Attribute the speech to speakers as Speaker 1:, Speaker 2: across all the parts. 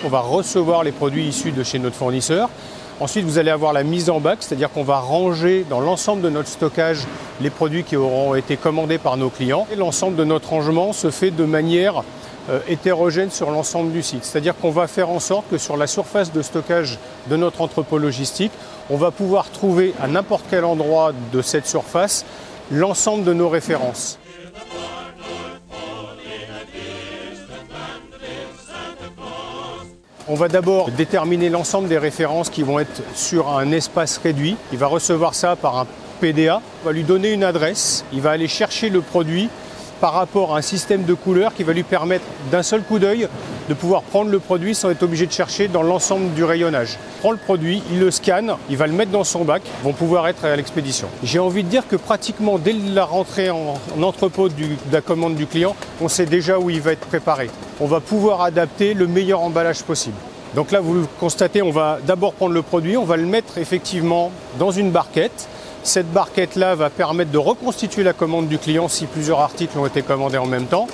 Speaker 1: On va recevoir les produits issus de chez notre fournisseur. Ensuite, vous allez avoir la mise en bac, c'est-à-dire qu'on va ranger dans l'ensemble de notre stockage les produits qui auront été commandés par nos clients. Et l'ensemble de notre rangement se fait de manière hétérogène sur l'ensemble du site. C'est-à-dire qu'on va faire en sorte que sur la surface de stockage de notre entrepôt logistique, on va pouvoir trouver à n'importe quel endroit de cette surface l'ensemble de nos références. On va d'abord déterminer l'ensemble des références qui vont être sur un espace réduit. Il va recevoir ça par un PDA, on va lui donner une adresse, il va aller chercher le produit par rapport à un système de couleurs qui va lui permettre d'un seul coup d'œil de pouvoir prendre le produit sans être obligé de chercher dans l'ensemble du rayonnage. Il prend le produit, il le scanne, il va le mettre dans son bac, vont pouvoir être à l'expédition. J'ai envie de dire que pratiquement dès la rentrée en entrepôt de la commande du client, on sait déjà où il va être préparé. On va pouvoir adapter le meilleur emballage possible. Donc là, vous le constatez, on va d'abord prendre le produit, on va le mettre effectivement dans une barquette. Cette barquette-là va permettre de reconstituer la commande du client si plusieurs articles ont été commandés en même temps.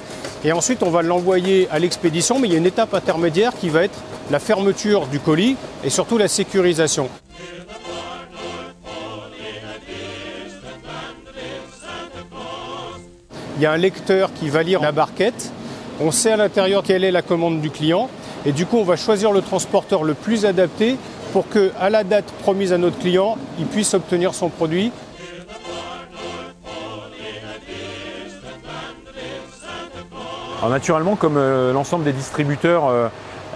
Speaker 1: Et ensuite, on va l'envoyer à l'expédition, mais il y a une étape intermédiaire qui va être la fermeture du colis et surtout la sécurisation. Il y a un lecteur qui va lire la barquette. On sait à l'intérieur quelle est la commande du client. Et du coup, on va choisir le transporteur le plus adapté pour qu'à la date promise à notre client, il puisse obtenir son produit.
Speaker 2: Alors naturellement, comme l'ensemble des distributeurs,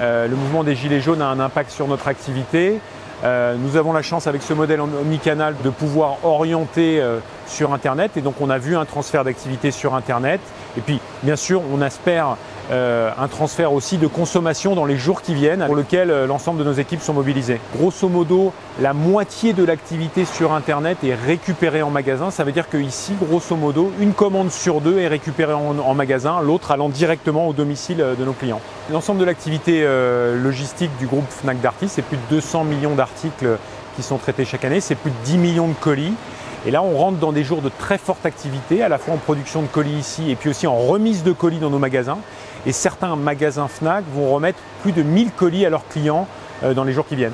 Speaker 2: le mouvement des Gilets jaunes a un impact sur notre activité. Nous avons la chance avec ce modèle omnicanal de pouvoir orienter sur Internet et donc on a vu un transfert d'activité sur Internet et puis bien sûr on espère un transfert aussi de consommation dans les jours qui viennent pour lequel l'ensemble de nos équipes sont mobilisées. Grosso modo, la moitié de l'activité sur Internet est récupérée en magasin. Ça veut dire qu'ici, grosso modo, une commande sur deux est récupérée en magasin, l'autre allant directement au domicile de nos clients. L'ensemble de l'activité logistique du groupe Fnac Darty, c'est plus de 200 millions d'articles qui sont traités chaque année, c'est plus de 10 millions de colis. Et là, on rentre dans des jours de très forte activité, à la fois en production de colis ici et puis aussi en remise de colis dans nos magasins. Et certains magasins Fnac vont remettre plus de 1000 colis à leurs clients dans les jours qui viennent.